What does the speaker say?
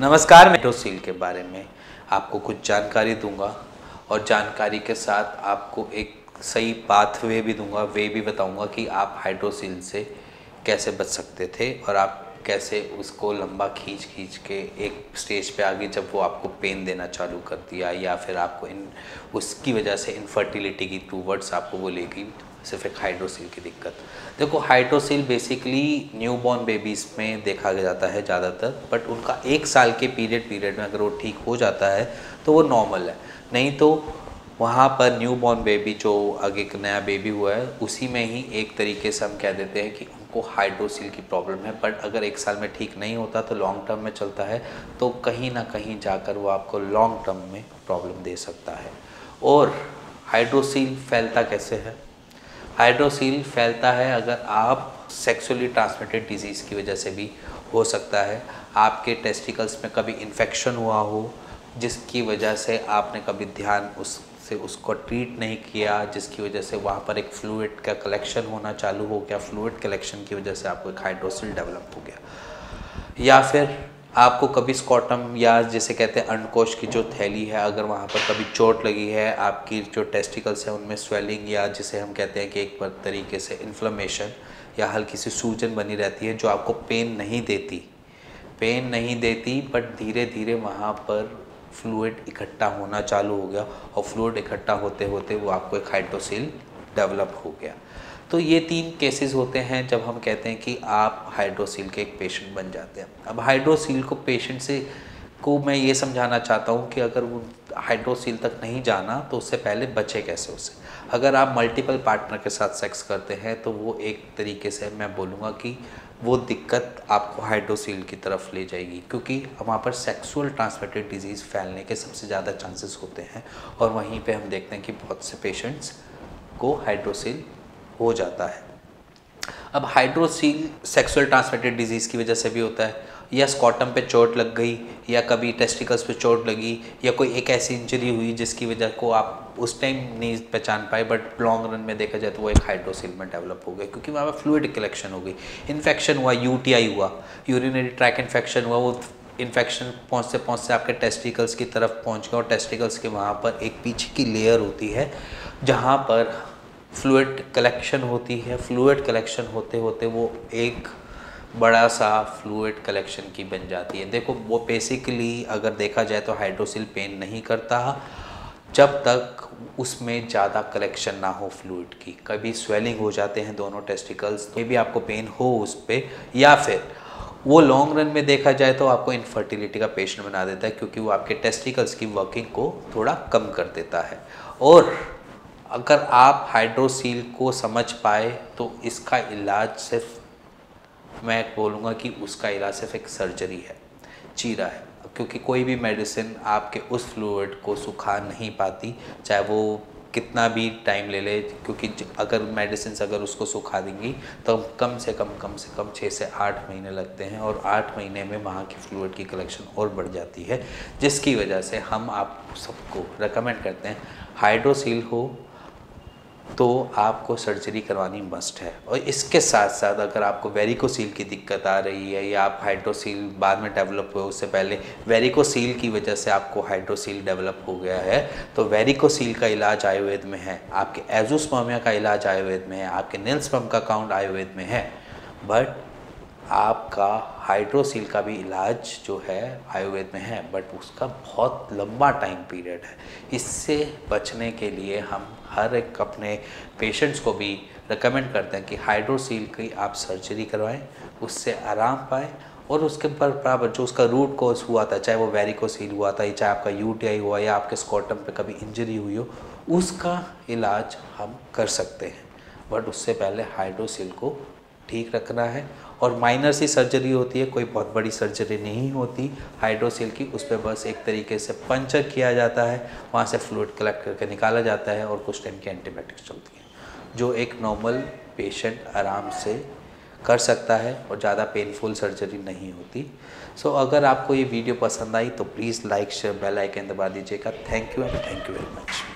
नमस्कार, मैं हाइड्रोसील के बारे में आपको कुछ जानकारी दूंगा और जानकारी के साथ आपको एक सही पाथवे भी दूंगा, वे भी बताऊंगा कि आप हाइड्रोसील से कैसे बच सकते थे और आप कैसे उसको लंबा खींच खींच के एक स्टेज पे आगे जब वो आपको पेन देना चालू कर दिया या फिर आपको उसकी वजह से इनफर्टिलिटी की टूवर्ड्स आपको बोलेगी सिर्फ एक हाइड्रोसील की दिक्कत। देखो, हाइड्रोसील बेसिकली न्यूबॉर्न बेबीज़ में देखा जाता है ज़्यादातर, बट उनका 1 साल के पीरियड में अगर वो ठीक हो जाता है तो वो नॉर्मल है। नहीं तो वहाँ पर न्यूबॉर्न बेबी जो आगे एक नया बेबी हुआ है उसी में ही एक तरीके से हम कह देते हैं कि उनको हाइड्रोसील की प्रॉब्लम है। बट अगर 1 साल में ठीक नहीं होता तो लॉन्ग टर्म में चलता है, तो कहीं ना कहीं जाकर वो आपको लॉन्ग टर्म में प्रॉब्लम दे सकता है। और हाइड्रोसील फैलता कैसे है? हाइड्रोसील फैलता है अगर आप सेक्सुअली ट्रांसमिटेड डिजीज़ की वजह से भी हो सकता है। आपके टेस्टिकल्स में कभी इन्फेक्शन हुआ हो जिसकी वजह से आपने कभी ध्यान उसको ट्रीट नहीं किया, जिसकी वजह से वहाँ पर एक फ्लूइड का कलेक्शन होना चालू हो गया। फ्लूइड कलेक्शन की वजह से आपको एक हाइड्रोसील डेवलप हो गया। या फिर आपको कभी स्कॉटम या जिसे कहते हैं अंडकोश की जो थैली है, अगर वहाँ पर कभी चोट लगी है, आपकी जो टेस्टिकल्स है उनमें स्वेलिंग या जिसे हम कहते हैं कि एक तरीके से इन्फ्लेमेशन या हल्की सी सूजन बनी रहती है जो आपको पेन नहीं देती बट धीरे धीरे वहाँ पर फ्लूइड इकट्ठा होना चालू हो गया और फ्लूइड इकट्ठा होते होते वो आपको एक हाइड्रोसील डेवलप हो गया। तो ये 3 केसेस होते हैं जब हम कहते हैं कि आप हाइड्रोसील के एक पेशेंट बन जाते हैं। अब हाइड्रोसील को पेशेंट को मैं ये समझाना चाहता हूँ कि अगर वो हाइड्रोसील तक नहीं जाना तो उससे पहले बचे कैसे उससे। अगर आप मल्टीपल पार्टनर के साथ सेक्स करते हैं तो वो एक तरीके से मैं बोलूँगा कि वो दिक्कत आपको हाइड्रोसील की तरफ ले जाएगी, क्योंकि वहाँ पर सेक्सुअल ट्रांसमिटेड डिजीज़ फैलने के सबसे ज़्यादा चांसेस होते हैं और वहीं पे हम देखते हैं कि बहुत से पेशेंट्स को हाइड्रोसील हो जाता है। अब हाइड्रोसील सेक्सुअल ट्रांसमिटेड डिजीज़ की वजह से भी होता है, या स्कॉटम पे चोट लग गई या कभी टेस्टिकल्स पे चोट लगी या कोई एक ऐसी इंजरी हुई जिसकी वजह को आप उस टाइम नहीं पहचान पाए, बट लॉन्ग रन में देखा जाए तो वो एक हाइड्रोसील में डेवलप हो गया क्योंकि वहाँ पर फ्लूइड कलेक्शन हो गई, इन्फेक्शन हुआ, यूटीआई हुआ, यूरिनरी ट्रैक इन्फेक्शन हुआ। वो इन्फेक्शन पहुँचते पहुँचते आपके टेस्टिकल्स की तरफ पहुँच गया और टेस्टिकल्स के वहाँ पर एक पीछे की लेयर होती है जहाँ पर फ्लूइड कलेक्शन होती है। फ्लूइड कलेक्शन होते होते वो एक बड़ा सा फ्लूइड कलेक्शन की बन जाती है। देखो, वो बेसिकली अगर देखा जाए तो हाइड्रोसील पेन नहीं करता जब तक उसमें ज़्यादा कलेक्शन ना हो फ्लूइड की। कभी स्वेलिंग हो जाते हैं दोनों टेस्टिकल्स तो भी आपको पेन हो उस पर, या फिर वो लॉन्ग रन में देखा जाए तो आपको इनफर्टिलिटी का पेशेंट बना देता है क्योंकि वो आपके टेस्टिकल्स की वर्किंग को थोड़ा कम कर देता है। और अगर आप हाइड्रोसील को समझ पाए तो इसका इलाज सिर्फ, मैं बोलूँगा कि उसका इलाज सिर्फ एक सर्जरी है, चीरा है, क्योंकि कोई भी मेडिसिन आपके उस फ्लूइड को सुखा नहीं पाती, चाहे वो कितना भी टाइम ले ले। क्योंकि अगर मेडिसिन अगर उसको सुखा देंगी तो कम से कम 6 से 8 महीने लगते हैं और 8 महीने में वहाँ की फ्लूइड की कलेक्शन और बढ़ जाती है, जिसकी वजह से हम आप सबको रेकमेंड करते हैं हाइड्रोसील हो तो आपको सर्जरी करवानी मस्ट है। और इसके साथ साथ अगर आपको वेरिकोसील की दिक्कत आ रही है या आप हाइड्रोसील बाद में डेवलप हुए, उससे पहले वेरिकोसील की वजह से आपको हाइड्रोसील डेवलप हो गया है, तो वेरिकोसील का इलाज आयुर्वेद में है, आपके एजोस्पर्मिया का इलाज आयुर्वेद में है, आपके नील स्पर्म का काउंट आयुर्वेद में है, बट आपका हाइड्रोसील का भी इलाज जो है आयुर्वेद में है, बट उसका बहुत लंबा टाइम पीरियड है। इससे बचने के लिए हम हर एक अपने पेशेंट्स को भी रेकमेंड करते हैं कि हाइड्रोसील की आप सर्जरी करवाएं, उससे आराम पाएँ और उसके बराबर जो उसका रूट कॉज हुआ था, चाहे वो वेरिकोसील हुआ था, चाहे आपका यूटीआई हुआ या आपके स्कॉटम पे कभी इंजरी हुई हो, उसका इलाज हम कर सकते हैं। बट उससे पहले हाइड्रोसील को ठीक रखना है और माइनर सी सर्जरी होती है, कोई बहुत बड़ी सर्जरी नहीं होती हाइड्रोसील की। उस पर बस एक तरीके से पंचर किया जाता है, वहाँ से फ्लूइड कलेक्ट करके निकाला जाता है और कुछ टाइम की एंटीबायोटिक्स चलती हैं जो एक नॉर्मल पेशेंट आराम से कर सकता है और ज़्यादा पेनफुल सर्जरी नहीं होती। सो अगर आपको ये वीडियो पसंद आई तो please like share bell icon दबा दीजिएगा। Thank you and thank you very much.